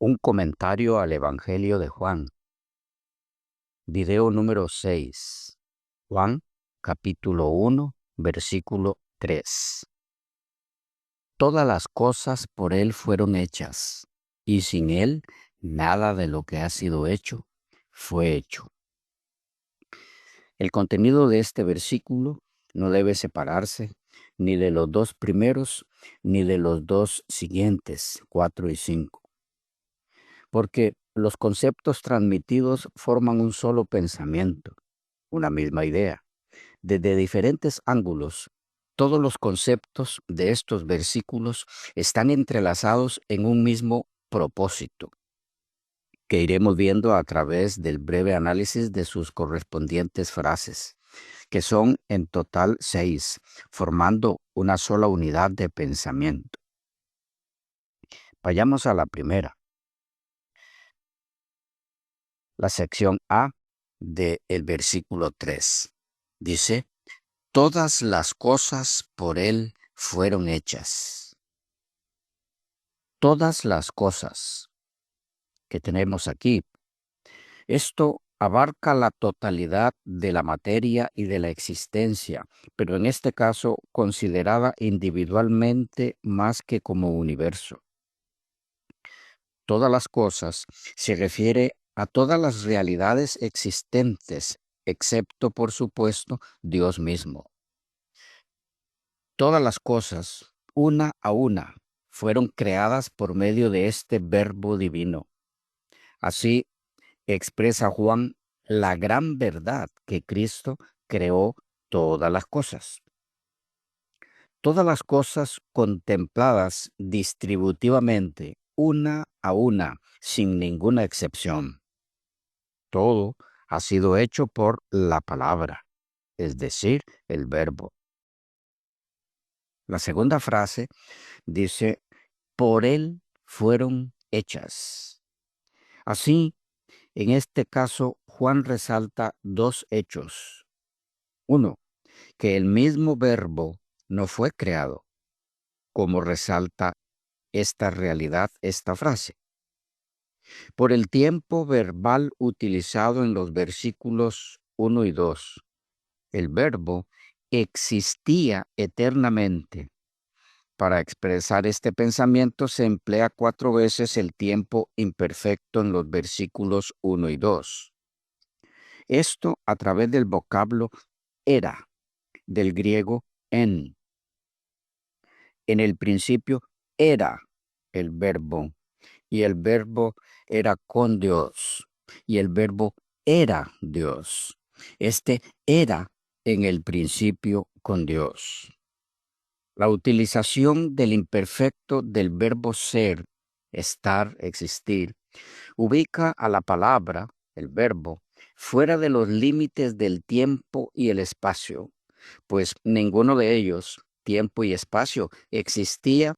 Un comentario al Evangelio de Juan. Video número 6. Juan, capítulo 1, versículo 3. Todas las cosas por Él fueron hechas, y sin Él nada de lo que ha sido hecho fue hecho. El contenido de este versículo no debe separarse ni de los dos primeros ni de los dos siguientes, 4 y 5. Porque los conceptos transmitidos forman un solo pensamiento, una misma idea. Desde diferentes ángulos, todos los conceptos de estos versículos están entrelazados en un mismo propósito, que iremos viendo a través del breve análisis de sus correspondientes frases, que son en total 6, formando una sola unidad de pensamiento. Vayamos a la primera. La sección A del versículo 3. Dice, todas las cosas por Él fueron hechas. Todas las cosas que tenemos aquí. Esto abarca la totalidad de la materia y de la existencia, pero en este caso considerada individualmente más que como universo. Todas las cosas se refiere a todas las realidades existentes, excepto, por supuesto, Dios mismo. Todas las cosas, una a una, fueron creadas por medio de este Verbo divino. Así expresa Juan la gran verdad que Cristo creó todas las cosas. Todas las cosas contempladas distributivamente, una a una, sin ninguna excepción. Todo ha sido hecho por la palabra, es decir, el verbo. La segunda frase dice, por Él fueron hechas. Así, en este caso, Juan resalta dos hechos. Uno, que el mismo verbo no fue creado, como resalta esta realidad, esta frase. Por el tiempo verbal utilizado en los versículos 1 y 2, el verbo existía eternamente. Para expresar este pensamiento se emplea 4 veces el tiempo imperfecto en los versículos 1 y 2. Esto a través del vocablo era, del griego en. En el principio era el verbo, y el verbo era con Dios, y el verbo era Dios. Este era en el principio con Dios. La utilización del imperfecto del verbo ser, estar, existir, ubica a la palabra, el verbo, fuera de los límites del tiempo y el espacio, pues ninguno de ellos, tiempo y espacio, existía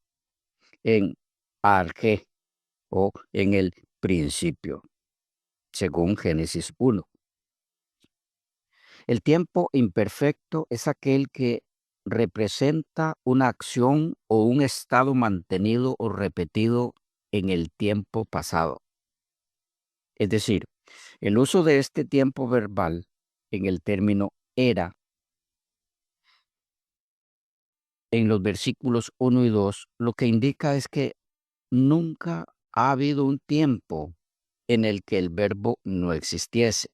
en arge o en el principio, según Génesis 1. El tiempo imperfecto es aquel que representa una acción o un estado mantenido o repetido en el tiempo pasado. Es decir, el uso de este tiempo verbal en el término era en los versículos 1 y 2 lo que indica es que nunca ha habido un tiempo en el que el verbo no existiese.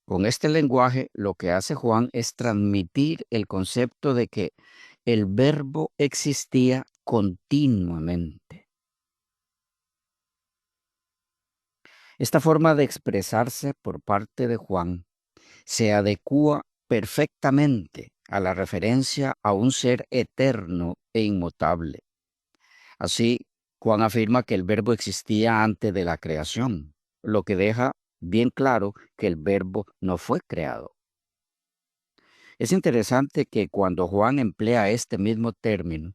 Con este lenguaje, lo que hace Juan es transmitir el concepto de que el verbo existía continuamente. Esta forma de expresarse por parte de Juan se adecúa perfectamente a la referencia a un ser eterno e inmutable. Así, Juan afirma que el verbo existía antes de la creación, lo que deja bien claro que el verbo no fue creado. Es interesante que cuando Juan emplea este mismo término,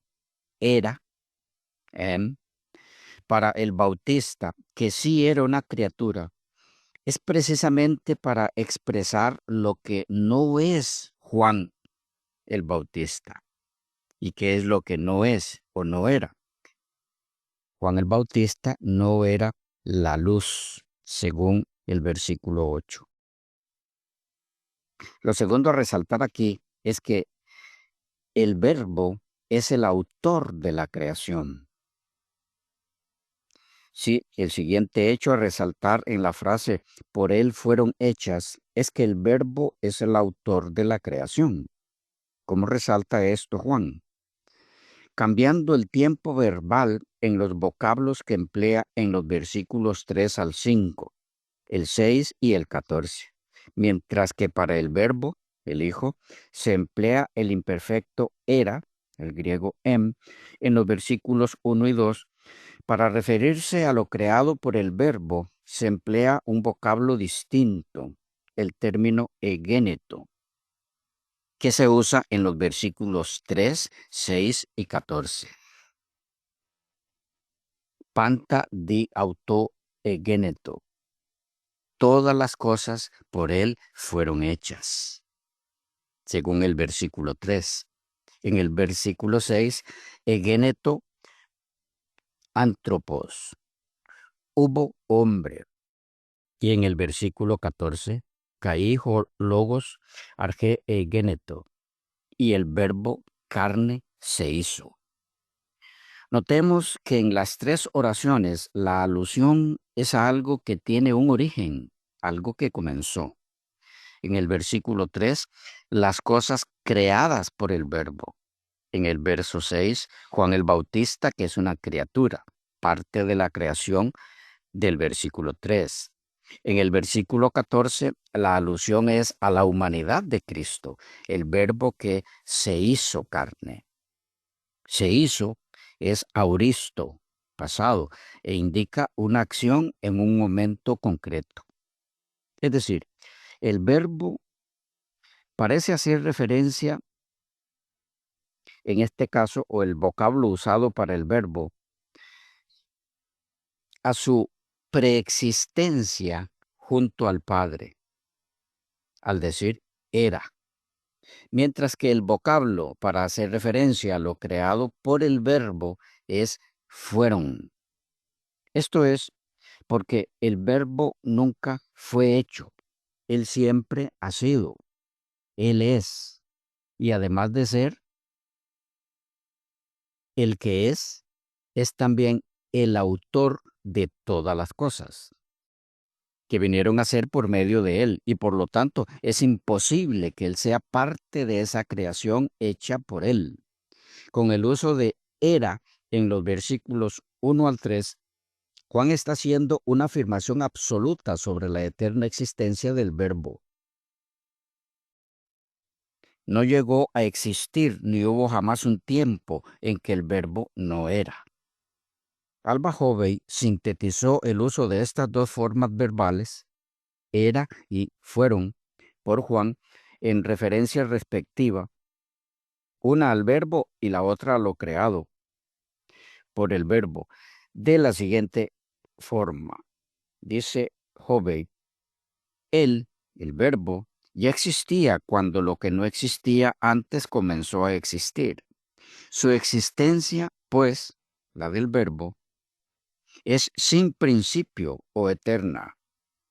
era, para el bautista, que sí era una criatura, es precisamente para expresar lo que no es Juan el Bautista y qué es lo que no es o no era. Juan el Bautista no era la luz, según el versículo 8. Lo segundo a resaltar aquí es que el verbo es el autor de la creación. Sí, el siguiente hecho a resaltar en la frase por él fueron hechas es que el verbo es el autor de la creación. ¿Cómo resalta esto Juan? Cambiando el tiempo verbal en los vocablos que emplea en los versículos 3 al 5, el 6 y el 14, mientras que para el verbo, el Hijo, se emplea el imperfecto era, el griego en los versículos 1 y 2. Para referirse a lo creado por el verbo, se emplea un vocablo distinto, el término egéneto, que se usa en los versículos 3, 6 y 14. Panta di auto egéneto. Todas las cosas por él fueron hechas, según el versículo 3. En el versículo 6, egéneto antropos, hubo hombre. Y en el versículo 14, caíjo logos arge egéneto, y el verbo carne se hizo. Notemos que en las tres oraciones la alusión es a algo que tiene un origen, algo que comenzó. En el versículo 3, las cosas creadas por el verbo. En el verso 6, Juan el Bautista, que es una criatura, parte de la creación del versículo 3. En el versículo 14, la alusión es a la humanidad de Cristo, el verbo que se hizo carne. Se hizo es auristo, pasado, e indica una acción en un momento concreto. Es decir, el verbo parece hacer referencia, en este caso, o el vocablo usado para el verbo, a su preexistencia junto al Padre, al decir era. Mientras que el vocablo para hacer referencia a lo creado por el verbo es fueron. Esto es porque el verbo nunca fue hecho. Él siempre ha sido. Él es. Y además de ser el que es también el autor de todas las cosas que vinieron a ser por medio de él, y por lo tanto es imposible que él sea parte de esa creación hecha por él. Con el uso de era en los versículos 1 al 3, Juan está haciendo una afirmación absoluta sobre la eterna existencia del verbo. No llegó a existir ni hubo jamás un tiempo en que el verbo no era. Alba Hovey sintetizó el uso de estas dos formas verbales, era y fueron, por Juan, en referencia respectiva, una al verbo y la otra a lo creado por el verbo, de la siguiente forma. Dice Hovey, él, el verbo, ya existía cuando lo que no existía antes comenzó a existir. Su existencia, pues, la del verbo, es sin principio o eterna.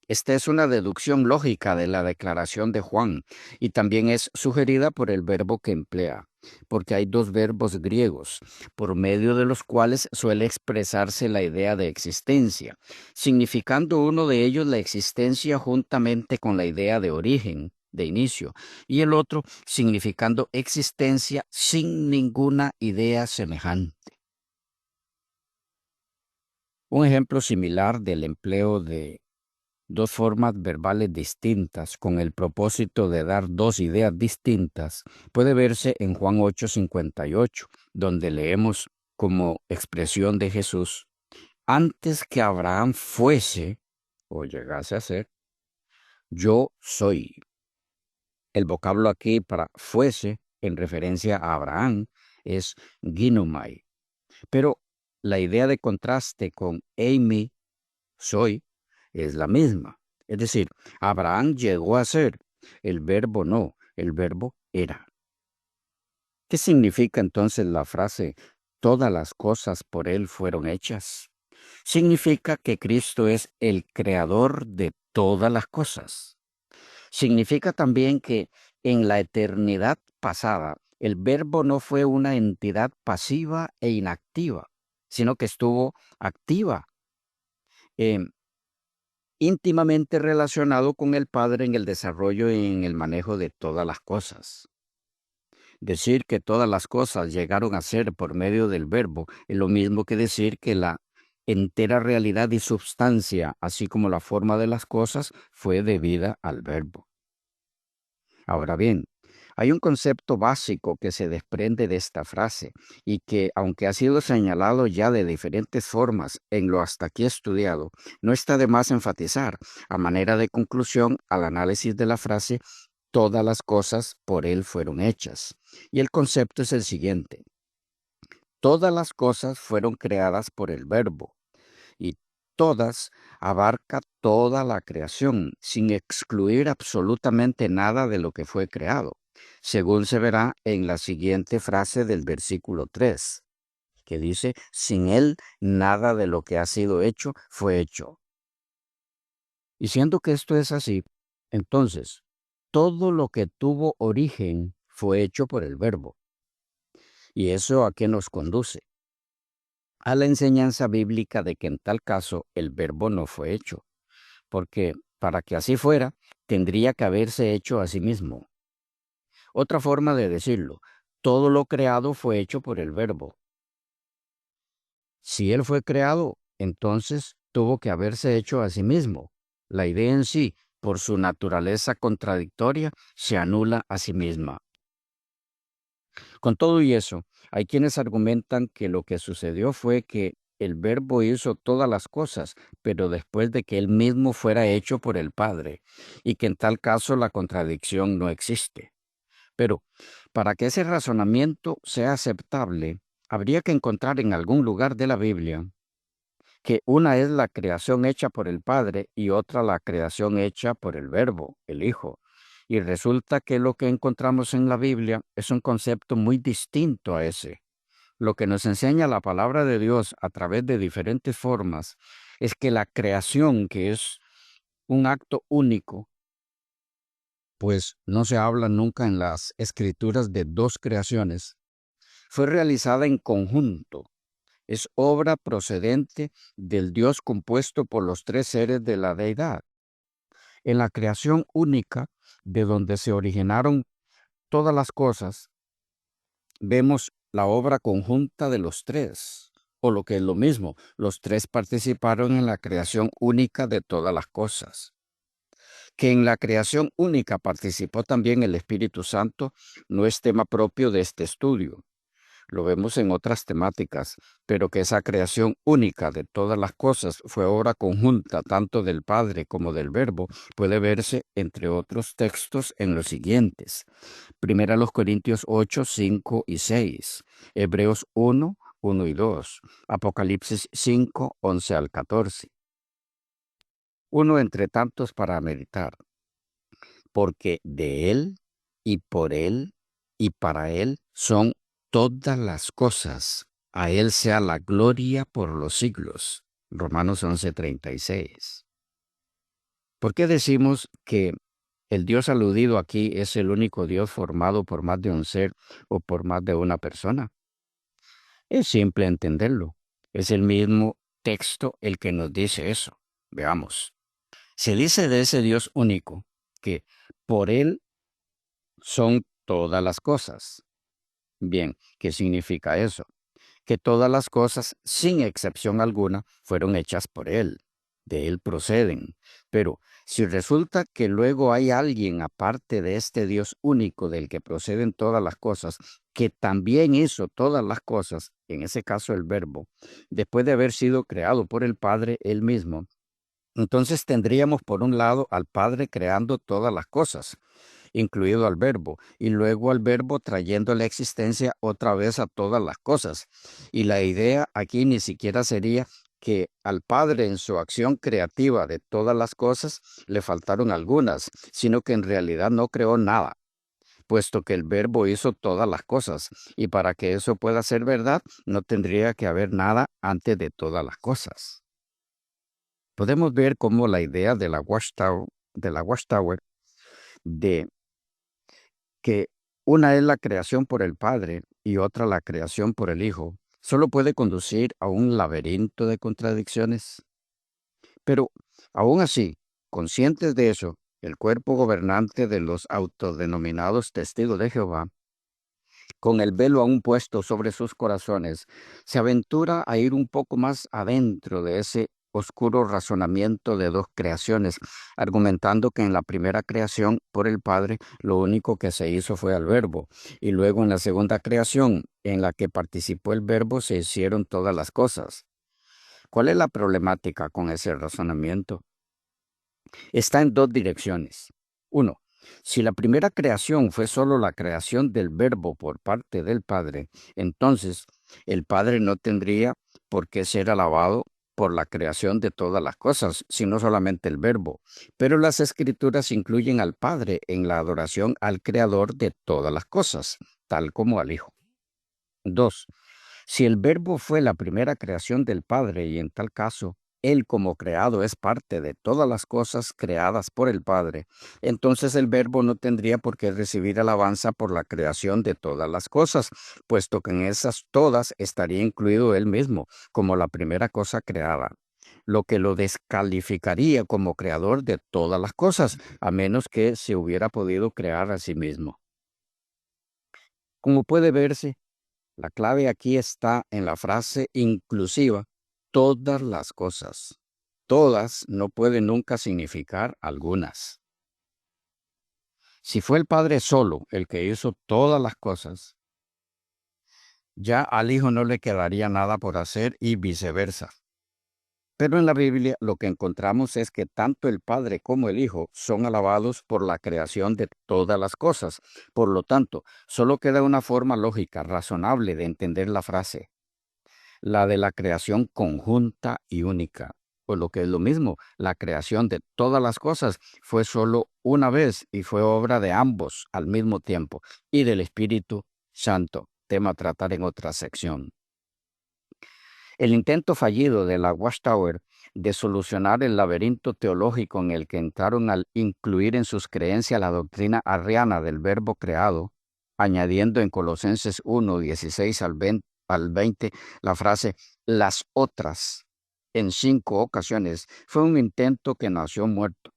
Esta es una deducción lógica de la declaración de Juan y también es sugerida por el verbo que emplea, porque hay dos verbos griegos, por medio de los cuales suele expresarse la idea de existencia, significando uno de ellos la existencia juntamente con la idea de origen, de inicio, y el otro significando existencia sin ninguna idea semejante. Un ejemplo similar del empleo de dos formas verbales distintas con el propósito de dar dos ideas distintas puede verse en Juan 8:58, donde leemos como expresión de Jesús, antes que Abraham fuese o llegase a ser, yo soy. El vocablo aquí para fuese, en referencia a Abraham, es ginomai, pero la idea de contraste con eimi, soy, es la misma. Es decir, Abraham llegó a ser, el verbo no, el verbo era. ¿Qué significa entonces la frase todas las cosas por Él fueron hechas, significa que Cristo es el creador de todas las cosas. Significa también que en la eternidad pasada, el Verbo no fue una entidad pasiva e inactiva, sino que estuvo activa, eh, íntimamente relacionado con el Padre en el desarrollo y en el manejo de todas las cosas. Decir que todas las cosas llegaron a ser por medio del Verbo es lo mismo que decir que la entera realidad y substancia, así como la forma de las cosas, fue debida al Verbo. Ahora bien, hay un concepto básico que se desprende de esta frase y que, aunque ha sido señalado ya de diferentes formas en lo hasta aquí estudiado, no está de más enfatizar, a manera de conclusión al análisis de la frase, todas las cosas por Él fueron hechas. Y el concepto es el siguiente: todas las cosas fueron creadas por el Verbo, y todas abarca toda la creación, sin excluir absolutamente nada de lo que fue creado, según se verá en la siguiente frase del versículo 3, que dice, sin Él nada de lo que ha sido hecho fue hecho. Y siendo que esto es así, entonces, todo lo que tuvo origen fue hecho por el Verbo. ¿Y eso a qué nos conduce? A la enseñanza bíblica de que en tal caso el Verbo no fue hecho, porque para que así fuera, tendría que haberse hecho a sí mismo. Otra forma de decirlo, todo lo creado fue hecho por el Verbo. Si Él fue creado, entonces tuvo que haberse hecho a sí mismo. La idea en sí, por su naturaleza contradictoria, se anula a sí misma. Con todo y eso, hay quienes argumentan que lo que sucedió fue que el Verbo hizo todas las cosas, pero después de que Él mismo fuera hecho por el Padre, y que en tal caso la contradicción no existe. Pero, para que ese razonamiento sea aceptable, habría que encontrar en algún lugar de la Biblia que una es la creación hecha por el Padre y otra la creación hecha por el Verbo, el Hijo. Y resulta que lo que encontramos en la Biblia es un concepto muy distinto a ese. Lo que nos enseña la palabra de Dios a través de diferentes formas es que la creación, que es un acto único, pues no se habla nunca en las escrituras de dos creaciones, fue realizada en conjunto. Es obra procedente del Dios compuesto por los tres seres de la deidad. En la creación única, de donde se originaron todas las cosas, vemos la obra conjunta de los tres, o lo que es lo mismo, los tres participaron en la creación única de todas las cosas. Que en la creación única participó también el Espíritu Santo no es tema propio de este estudio. Lo vemos en otras temáticas, pero que esa creación única de todas las cosas fue obra conjunta tanto del Padre como del Verbo, puede verse, entre otros textos, en los siguientes. Primera los Corintios 8, 5 y 6, Hebreos 1, 1 y 2, Apocalipsis 5, 11 al 14. Uno entre tantos para meditar, porque de Él y por Él y para Él son todas las cosas. A Él sea la gloria por los siglos. Romanos 11:36. ¿Por qué decimos que el Dios aludido aquí es el único Dios formado por más de un ser o por más de una persona? Es simple entenderlo. Es el mismo texto el que nos dice eso. Veamos. Se dice de ese Dios único que por Él son todas las cosas. Bien, ¿qué significa eso? Que todas las cosas, sin excepción alguna, fueron hechas por Él. De Él proceden. Pero si resulta que luego hay alguien aparte de este Dios único del que proceden todas las cosas, que también hizo todas las cosas, en ese caso el Verbo, después de haber sido creado por el Padre Él mismo, entonces tendríamos por un lado al Padre creando todas las cosas, incluido al Verbo, y luego al Verbo trayendo la existencia otra vez a todas las cosas. Y la idea aquí ni siquiera sería que al Padre en su acción creativa de todas las cosas le faltaron algunas, sino que en realidad no creó nada. puesto que el Verbo hizo todas las cosas, y para que eso pueda ser verdad, no tendría que haber nada antes de todas las cosas. Podemos ver cómo la idea de la Watchtower, de que una es la creación por el Padre y otra la creación por el Hijo, solo puede conducir a un laberinto de contradicciones. Pero, aún así, conscientes de eso, el cuerpo gobernante de los autodenominados testigos de Jehová, con el velo aún puesto sobre sus corazones, se aventura a ir un poco más adentro de ese oscuro razonamiento de dos creaciones, argumentando que en la primera creación por el Padre lo único que se hizo fue al Verbo, y luego en la segunda creación en la que participó el Verbo se hicieron todas las cosas. ¿Cuál es la problemática con ese razonamiento? Está en dos direcciones. Uno, si la primera creación fue solo la creación del Verbo por parte del Padre, entonces el Padre no tendría por qué ser alabado por la creación de todas las cosas, sino solamente el Verbo. Pero las Escrituras incluyen al Padre en la adoración al Creador de todas las cosas, tal como al Hijo. Dos, si el Verbo fue la primera creación del Padre y en tal caso Él como creado es parte de todas las cosas creadas por el Padre, entonces el Verbo no tendría por qué recibir alabanza por la creación de todas las cosas, puesto que en esas todas estaría incluido Él mismo como la primera cosa creada, lo que lo descalificaría como creador de todas las cosas, a menos que se hubiera podido crear a sí mismo. Como puede verse, la clave aquí está en la frase inclusiva, todas las cosas. Todas no pueden nunca significar algunas. Si fue el Padre solo el que hizo todas las cosas, ya al Hijo no le quedaría nada por hacer y viceversa. Pero en la Biblia lo que encontramos es que tanto el Padre como el Hijo son alabados por la creación de todas las cosas. Por lo tanto, solo queda una forma lógica, razonable de entender la frase, la de la creación conjunta y única. O lo que es lo mismo, la creación de todas las cosas fue solo una vez y fue obra de ambos al mismo tiempo y del Espíritu Santo, tema a tratar en otra sección. El intento fallido de la Watchtower de solucionar el laberinto teológico en el que entraron al incluir en sus creencias la doctrina arriana del verbo creado, añadiendo en Colosenses 1, 16 al 20 la frase las otras en 5 ocasiones, fue un intento que nació muerto.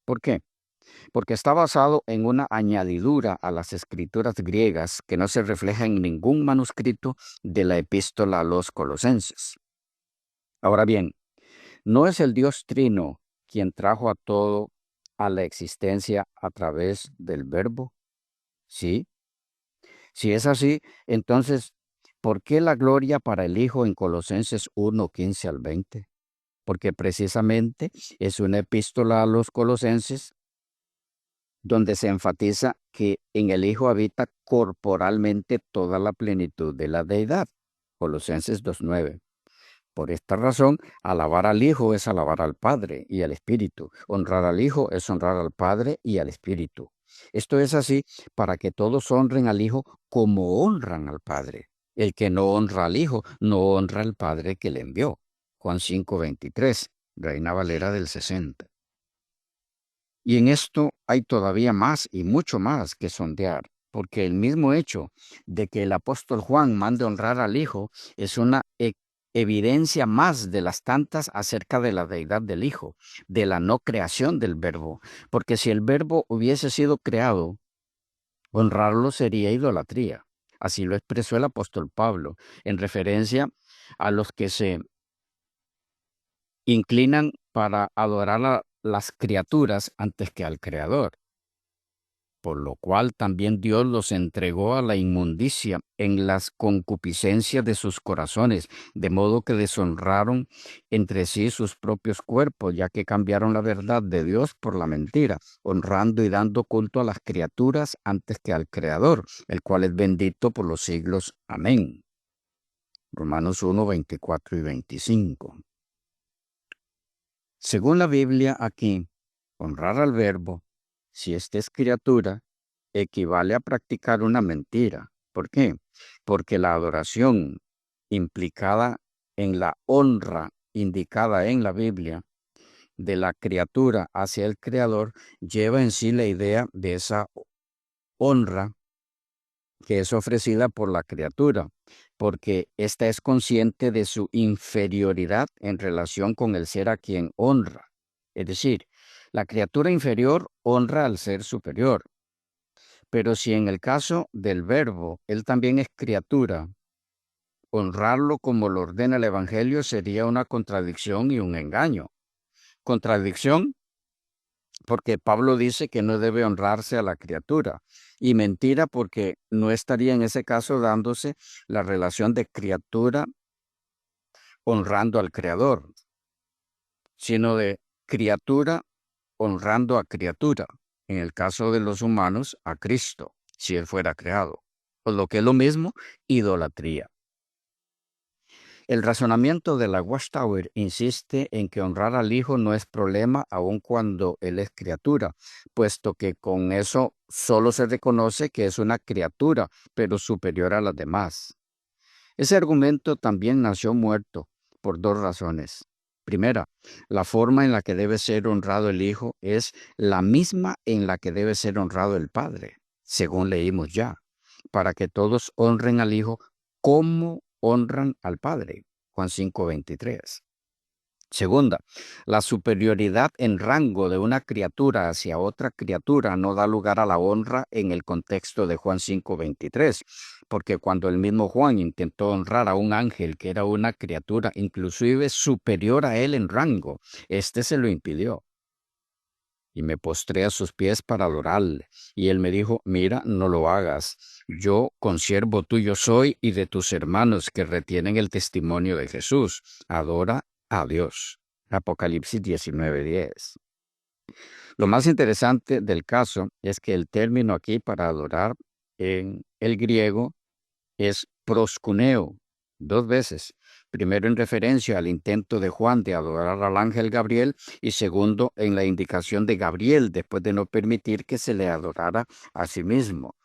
¿Por qué? Porque está basado en una añadidura a las escrituras griegas que no se refleja en ningún manuscrito de la epístola a los colosenses. Ahora bien, ¿no es el Dios Trino quien trajo a todo a la existencia a través del Verbo? Sí. Si es así, entonces, ¿por qué la gloria para el Hijo en Colosenses 1, 15 al 20? Porque precisamente es una epístola a los colosenses donde se enfatiza que en el Hijo habita corporalmente toda la plenitud de la deidad. Colosenses 2:9. Por esta razón, alabar al Hijo es alabar al Padre y al Espíritu. Honrar al Hijo es honrar al Padre y al Espíritu. Esto es así para que todos honren al Hijo como honran al Padre. El que no honra al Hijo, no honra al Padre que le envió. Juan 5:23, Reina Valera del 60. Y en esto hay todavía más y mucho más que sondear, porque el mismo hecho de que el apóstol Juan mande honrar al Hijo es una evidencia más de las tantas acerca de la deidad del Hijo, de la no creación del Verbo, porque si el Verbo hubiese sido creado, honrarlo sería idolatría. Así lo expresó el apóstol Pablo, en referencia a los que se inclinan para adorar a las criaturas antes que al Creador, por lo cual también Dios los entregó a la inmundicia en las concupiscencias de sus corazones, de modo que deshonraron entre sí sus propios cuerpos, ya que cambiaron la verdad de Dios por la mentira, honrando y dando culto a las criaturas antes que al Creador, el cual es bendito por los siglos. Amén. Romanos 1, 24 y 25. Según la Biblia aquí, honrar al Verbo, si éste es criatura, equivale a practicar una mentira. ¿Por qué? Porque la adoración implicada en la honra indicada en la Biblia de la criatura hacia el Creador lleva en sí la idea de esa honra que es ofrecida por la criatura, porque ésta es consciente de su inferioridad en relación con el ser a quien honra. Es decir, la criatura inferior honra al ser superior. Pero si en el caso del Verbo, él también es criatura, honrarlo como lo ordena el Evangelio sería una contradicción y un engaño. Contradicción porque Pablo dice que no debe honrarse a la criatura, y mentira porque no estaría en ese caso dándose la relación de criatura honrando al Creador, sino de criatura honrando a criatura, en el caso de los humanos, a Cristo, si Él fuera creado, o lo que es lo mismo, idolatría. El razonamiento de la Watchtower insiste en que honrar al Hijo no es problema aun cuando Él es criatura, puesto que con eso solo se reconoce que es una criatura, pero superior a las demás. Ese argumento también nació muerto por dos razones. Primera, la forma en la que debe ser honrado el Hijo es la misma en la que debe ser honrado el Padre, según leímos ya, para que todos honren al Hijo como honran al Padre. Juan 5:23. Segunda, la superioridad en rango de una criatura hacia otra criatura no da lugar a la honra en el contexto de Juan 5:23, porque cuando el mismo Juan intentó honrar a un ángel que era una criatura inclusive superior a él en rango, éste se lo impidió. Y me postré a sus pies para adorarle. Y él me dijo, mira, no lo hagas. Yo consiervo tuyo soy y de tus hermanos que retienen el testimonio de Jesús. Adora a Dios. Apocalipsis 19:10. Lo más interesante del caso es que el término aquí para adorar en el griego es proskuneo, dos veces. Primero en referencia al intento de Juan de adorar al ángel Gabriel y segundo en la indicación de Gabriel después de no permitir que se le adorara a sí mismo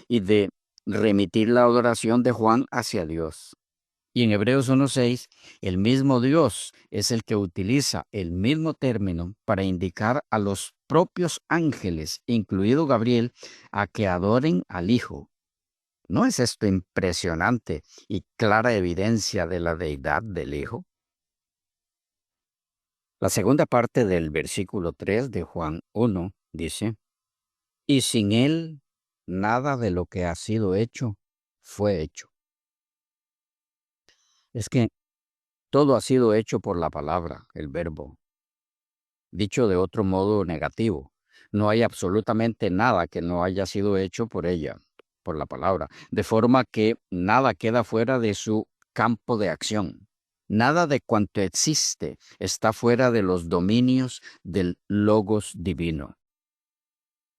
y de remitir la adoración de Juan hacia Dios. Y en Hebreos 1:6, el mismo Dios es el que utiliza el mismo término para indicar a los propios ángeles, incluido Gabriel, a que adoren al Hijo. ¿No es esto impresionante y clara evidencia de la deidad del Hijo? La segunda parte del versículo 3 de Juan 1 dice, y sin Él nada de lo que ha sido hecho fue hecho. Es que todo ha sido hecho por la palabra, el verbo. Dicho de otro modo negativo, no hay absolutamente nada que no haya sido hecho por ella, por la palabra, de forma que nada queda fuera de su campo de acción. Nada de cuanto existe está fuera de los dominios del logos divino.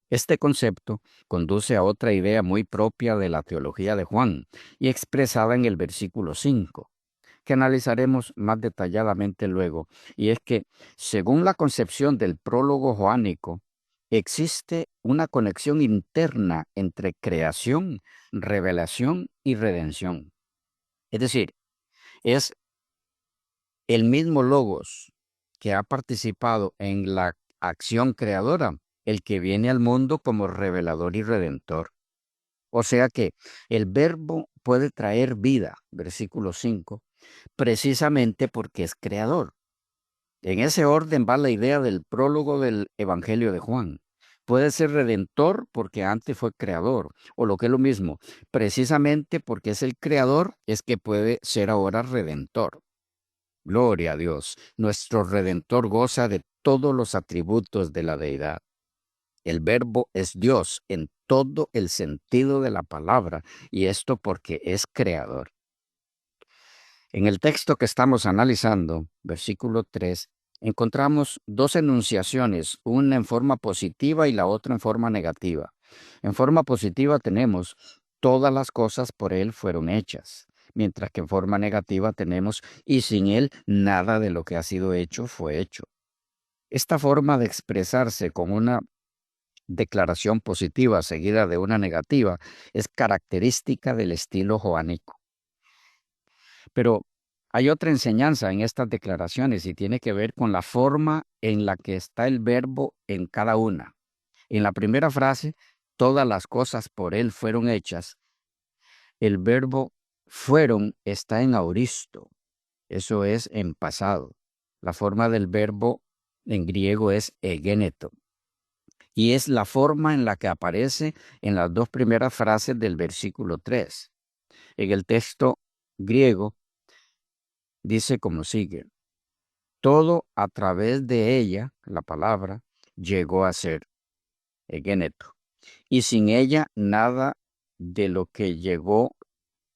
Este concepto conduce a otra idea muy propia de la teología de Juan y expresada en el versículo 5, que analizaremos más detalladamente luego, y es que, según la concepción del prólogo joánico, existe una conexión interna entre creación, revelación y redención. Es decir, es el mismo logos que ha participado en la acción creadora, el que viene al mundo como revelador y redentor. O sea que el verbo puede traer vida, versículo 5, precisamente porque es creador. En ese orden va la idea del prólogo del Evangelio de Juan. Puede ser redentor porque antes fue creador, o lo que es lo mismo, precisamente porque es el creador, es que puede ser ahora redentor. Gloria a Dios, nuestro redentor goza de todos los atributos de la deidad. El verbo es Dios en todo el sentido de la palabra, y esto porque es creador. En el texto que estamos analizando, versículo 3, encontramos dos enunciaciones, una en forma positiva y la otra en forma negativa. En forma positiva tenemos, todas las cosas por Él fueron hechas, mientras que en forma negativa tenemos, y sin Él nada de lo que ha sido hecho fue hecho. Esta forma de expresarse con una declaración positiva seguida de una negativa es característica del estilo joánico. Pero hay otra enseñanza en estas declaraciones y tiene que ver con la forma en la que está el verbo en cada una. En la primera frase, todas las cosas por él fueron hechas. El verbo fueron está en auristo. Eso es en pasado. La forma del verbo en griego es egeneto. Y es la forma en la que aparece en las dos primeras frases del versículo 3. En el texto griego dice como sigue: todo a través de ella, la palabra, llegó a ser egeneto. Y sin ella nada de lo que llegó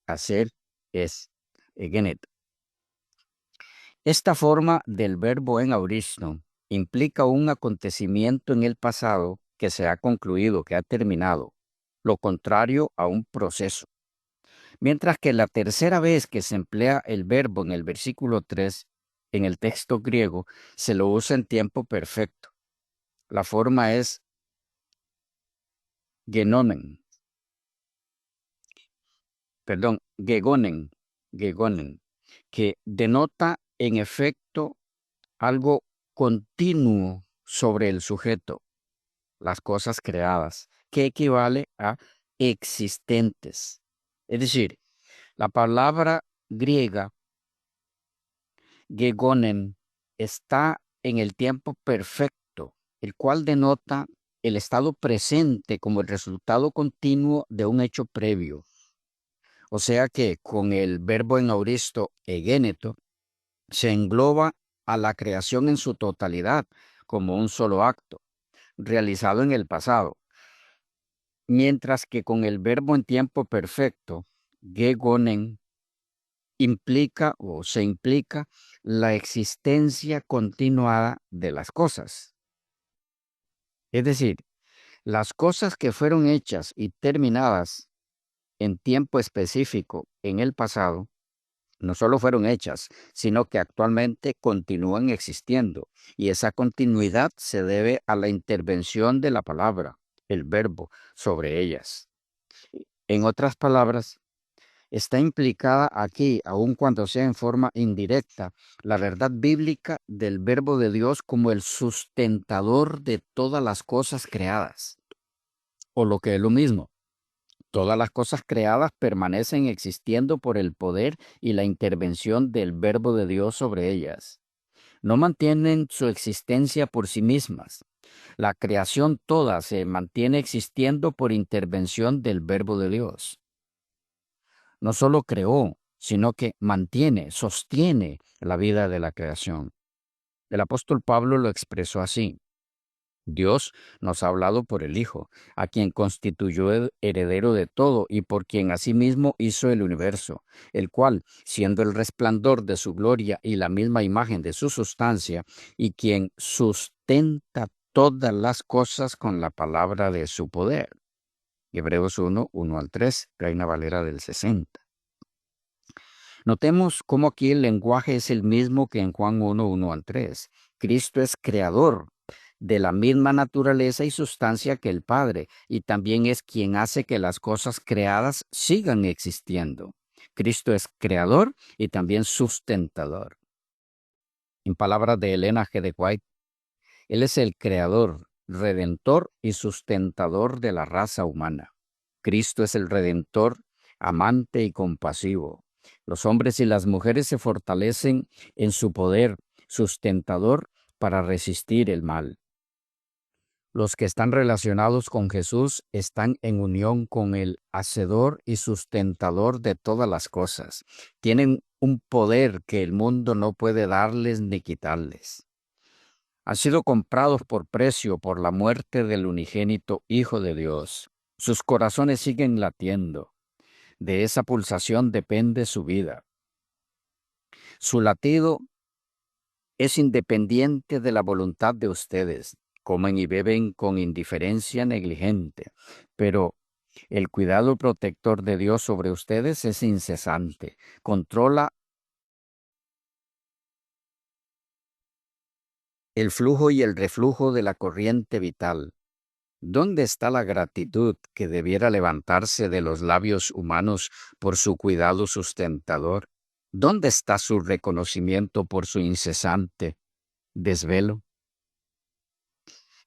a ser es egeneto. Esta forma del verbo en auristo implica un acontecimiento en el pasado que se ha concluido, que ha terminado, lo contrario a un proceso. Mientras que la tercera vez que se emplea el verbo en el versículo 3, en el texto griego, se lo usa en tiempo perfecto. La forma es genonen, gegonen, que denota en efecto algo continuo sobre el sujeto, las cosas creadas, que equivale a existentes. Es decir, la palabra griega gegonen está en el tiempo perfecto, el cual denota el estado presente como el resultado continuo de un hecho previo. O sea que con el verbo en auristo egeneto se engloba a la creación en su totalidad como un solo acto, realizado en el pasado, mientras que con el verbo en tiempo perfecto, gegonen, implica o se implica la existencia continuada de las cosas. Es decir, las cosas que fueron hechas y terminadas en tiempo específico en el pasado, no solo fueron hechas, sino que actualmente continúan existiendo. Y esa continuidad se debe a la intervención de la palabra, el verbo, sobre ellas. En otras palabras, está implicada aquí, aun cuando sea en forma indirecta, la verdad bíblica del verbo de Dios como el sustentador de todas las cosas creadas. O lo que es lo mismo, todas las cosas creadas permanecen existiendo por el poder y la intervención del verbo de Dios sobre ellas. No mantienen su existencia por sí mismas. La creación toda se mantiene existiendo por intervención del verbo de Dios. No solo creó, sino que mantiene, sostiene la vida de la creación. El apóstol Pablo lo expresó así: Dios nos ha hablado por el Hijo, a quien constituyó el heredero de todo y por quien asimismo hizo el universo, el cual, siendo el resplandor de su gloria y la misma imagen de su sustancia, y quien sustenta todas las cosas con la palabra de su poder. Hebreos 1, 1 al 3, Reina Valera del 60. Notemos cómo aquí el lenguaje es el mismo que en Juan 1, 1 al 3. Cristo es creador de la misma naturaleza y sustancia que el Padre, y también es quien hace que las cosas creadas sigan existiendo. Cristo es creador y también sustentador. En palabras de Elena G. de White, Él es el creador, redentor y sustentador de la raza humana. Cristo es el redentor, amante y compasivo. Los hombres y las mujeres se fortalecen en su poder sustentador para resistir el mal. Los que están relacionados con Jesús están en unión con el hacedor y sustentador de todas las cosas. Tienen un poder que el mundo no puede darles ni quitarles. Han sido comprados por precio por la muerte del unigénito Hijo de Dios. Sus corazones siguen latiendo. De esa pulsación depende su vida. Su latido es independiente de la voluntad de ustedes. Comen y beben con indiferencia negligente, pero el cuidado protector de Dios sobre ustedes es incesante. Controla el flujo y el reflujo de la corriente vital. ¿Dónde está la gratitud que debiera levantarse de los labios humanos por su cuidado sustentador? ¿Dónde está su reconocimiento por su incesante desvelo?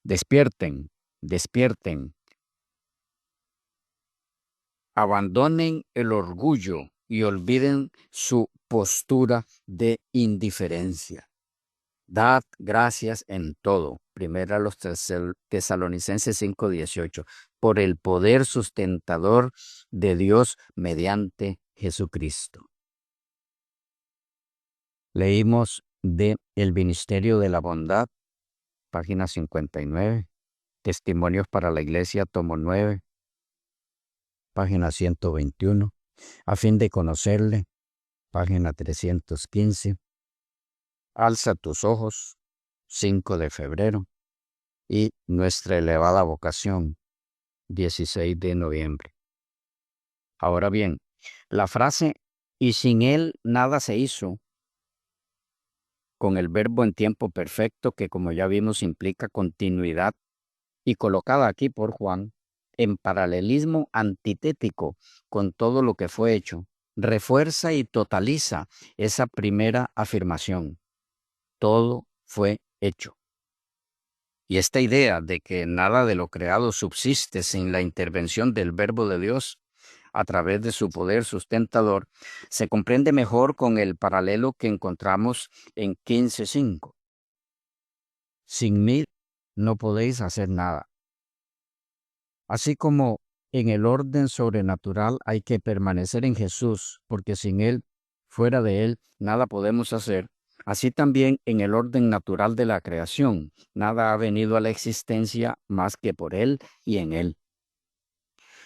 Despierten, despierten. Abandonen el orgullo y olviden su postura de indiferencia. Dad gracias en todo. Primera a los Tesalonicenses 5:18. Por el poder sustentador de Dios mediante Jesucristo. Leímos de El Ministerio de la Bondad, página 59. Testimonios para la Iglesia, tomo 9, página 121. A fin de conocerle, página 315. Alza tus ojos, 5 de febrero. Y Nuestra elevada vocación, 16 de noviembre. Ahora bien, la frase "y sin él nada se hizo", con el verbo en tiempo perfecto que, como ya vimos, implica continuidad, y colocada aquí por Juan en paralelismo antitético con todo lo que fue hecho, refuerza y totaliza esa primera afirmación. Todo fue hecho. Y esta idea de que nada de lo creado subsiste sin la intervención del Verbo de Dios a través de su poder sustentador se comprende mejor con el paralelo que encontramos en 15:5. Sin mí no podéis hacer nada. Así como en el orden sobrenatural hay que permanecer en Jesús, porque sin Él, fuera de Él, nada podemos hacer. Así también en el orden natural de la creación, nada ha venido a la existencia más que por Él y en Él.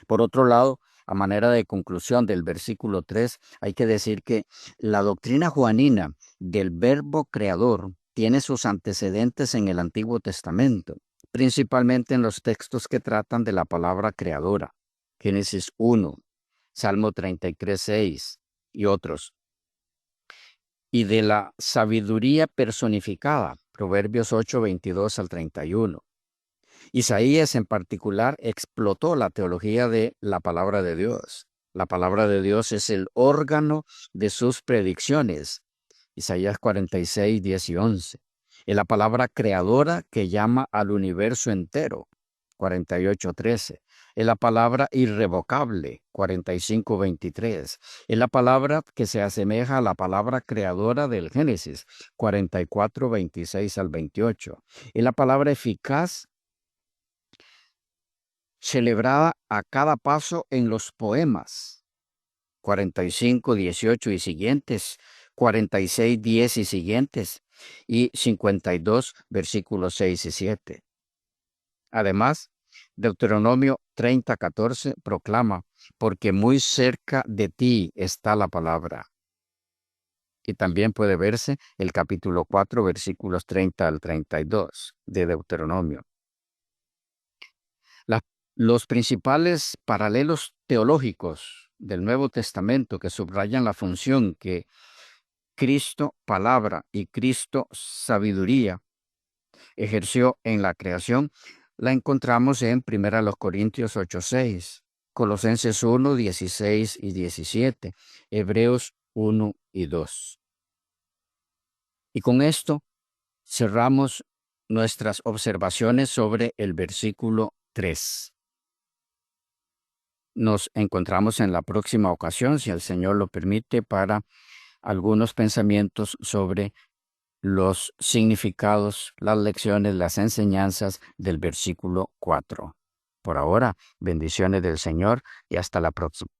Por otro lado, a manera de conclusión del versículo 3, hay que decir que la doctrina juanina del verbo creador tiene sus antecedentes en el Antiguo Testamento, principalmente en los textos que tratan de la palabra creadora, Génesis 1, Salmo 33:6 y otros, y de la sabiduría personificada, Proverbios 8:22 al 31. Isaías en particular explotó la teología de la palabra de Dios. La palabra de Dios es el órgano de sus predicciones. Isaías 46, 10 y 11. Es la palabra creadora que llama al universo entero. 48, 13. Es la palabra irrevocable. 45, 23. Es la palabra que se asemeja a la palabra creadora del Génesis. 44, 26 al 28. Es la palabra eficaz celebrada a cada paso en los poemas, 45, 18 y siguientes, 46, 10 y siguientes, y 52, versículos 6 y 7. Además, Deuteronomio 30, 14 proclama, porque muy cerca de ti está la palabra. Y también puede verse el capítulo 4, versículos 30 al 32 de Deuteronomio. Los principales paralelos teológicos del Nuevo Testamento que subrayan la función que Cristo palabra y Cristo sabiduría ejerció en la creación, la encontramos en 1 Corintios 8:6, Colosenses 1, 16 y 17, Hebreos 1 y 2. Y con esto cerramos nuestras observaciones sobre el versículo 3. Nos encontramos en la próxima ocasión, si el Señor lo permite, para algunos pensamientos sobre los significados, las lecciones, las enseñanzas del versículo 4. Por ahora, bendiciones del Señor y hasta la próxima.